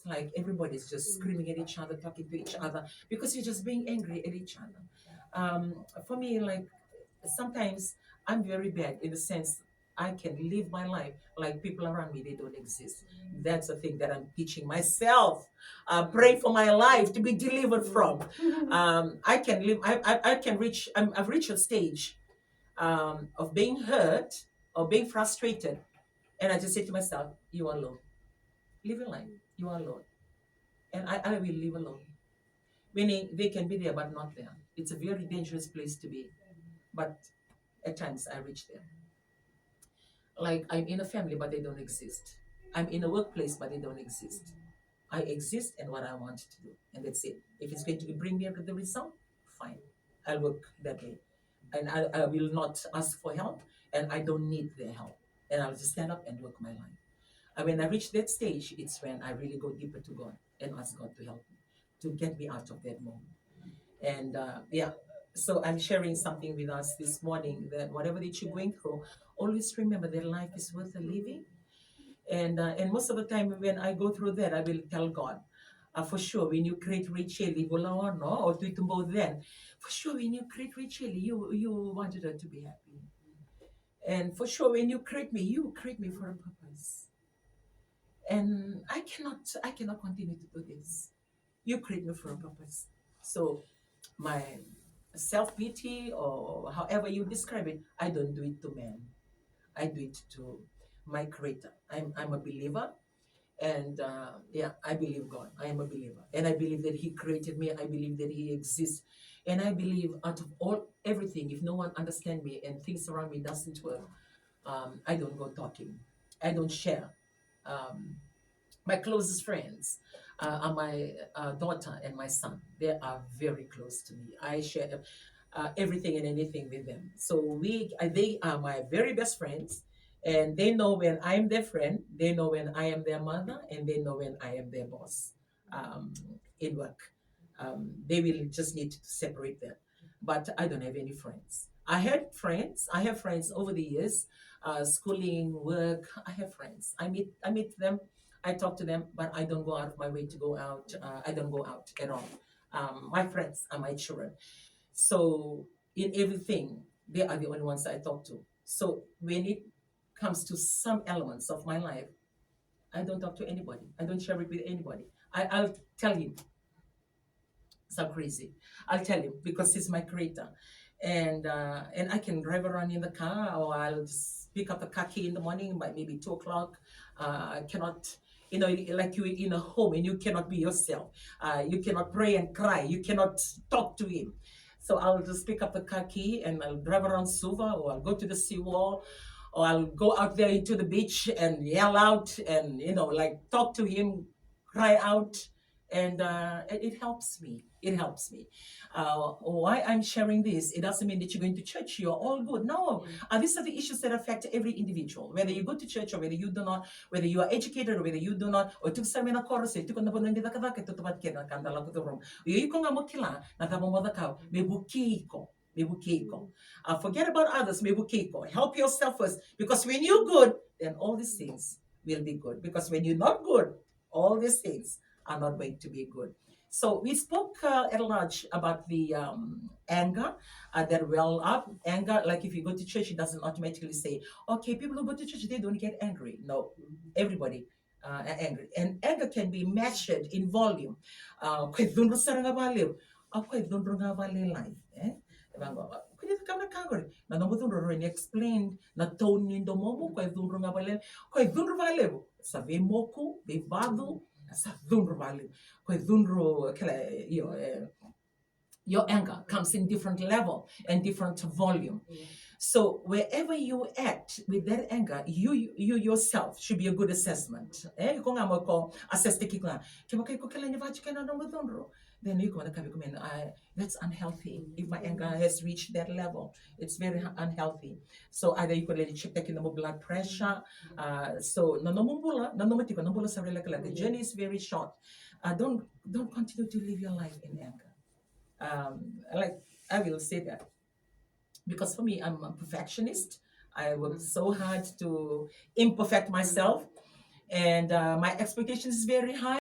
like everybody's just screaming at each other, talking to each other because you're just being angry at each other. For me, like sometimes I'm very bad in the sense I can live my life like people around me, they don't exist. That's the thing that I'm teaching myself. Pray for my life to be delivered from. I can live, I can reach, I've reached a stage of being hurt or being frustrated. And I just say to myself, you are alone. Live your life. You are alone. And I will live alone. Meaning they can be there but not there. It's a very dangerous place to be. But at times I reach there. Like I'm in a family but they don't exist. I'm in a workplace but they don't exist. I exist and what I want to do. And that's it. If it's going to bring me the result, fine. I'll work that way. And I will not ask for help and I don't need their help. And I'll just stand up and work my life. And when I reach that stage, it's when I really go deeper to God and ask God to help me, to get me out of that moment. And yeah, so I'm sharing something with us this morning that whatever that you're going through, always remember that life is worth living. And most of the time when I go through that, I will tell God, for sure, when you create Rachel, no, or to both then, for sure, when you create Rachel, you wanted her to be happy. And for sure, when you create me for a purpose. And I cannot continue to do this. You create me for a purpose. So my self-pity or however you describe it, I don't do it to men. I do it to my creator. I'm a believer. And yeah, I believe God. I am a believer. And I believe that he created me. I believe that he exists. And I believe out of everything, if no one understands me and things around me doesn't work, I don't go talking. I don't share. Um, my closest friends are my daughter and my son. They are very close to me. I share everything and anything with them. So they are my very best friends, and they know when I am their friend. They know when I am their mother, and they know when I am their boss um, in work. They will just need to separate them. But I don't have any friends. I had friends. I have friends over the years, schooling, work. I have friends. I meet them. I talk to them, but I don't go out of my way to go out. I don't go out at all. My friends are my children. So in everything, they are the only ones I talk to. So when it comes to some elements of my life, I don't talk to anybody. I don't share it with anybody. I'll tell him. So crazy. I'll tell him because he's my creator. And I can drive around in the car or I'll just pick up the car key in the morning by maybe 2 o'clock. I cannot, like you in a home and you cannot be yourself. You cannot pray and cry. You cannot talk to him. So I'll just pick up the car key and I'll drive around Suva or I'll go to the seawall or I'll go out there into the beach and yell out and, like talk to him, cry out. And it helps me. It helps me. Why I'm sharing this, it doesn't mean that you're going to church, you're all good. No, these are the issues that affect every individual, whether you go to church or whether you do not, whether you are educated or whether you do not, or tuk sa mina chorus, tuk na bono nila kada ke tutupat ke na kandala ko turum. Yo ko nga mo kila na tamo mo ka me buki ko. Forget about others. Help yourself first. Because when you're good, then all these things will be good. Because when you're not good, all these things are not going to be good. So we spoke at large about the anger that well up. Anger, like if you go to church, it doesn't automatically say, okay, people who go to church, they don't get angry. No, everybody are angry. And anger can be measured in volume. Kaya doon sa nga baliw, ako doon nga baliw life. Kaya kami kagor. Na namo doon rin explained na tone nindo mo kaya doon nga baliw. Kaya doon baliw. Sabi mo ko, bibado, sa dhunru value. Kaya dhunru, your anger comes in different level and different volume. So wherever you act with that anger, you yourself should be a good assessment. Kung nga mo ko assess the kiko nga, kaya ko kailan niya vachi kaya na dhunru. Then you go that's unhealthy. If my anger has reached that level, it's very unhealthy. So either you could let it check in the blood pressure. So nanomula sa relakala. The journey is very short. Don't continue to live your life in anger. Like I will say that because for me, I'm a perfectionist. I work so hard to imperfect myself, and my expectations is very high.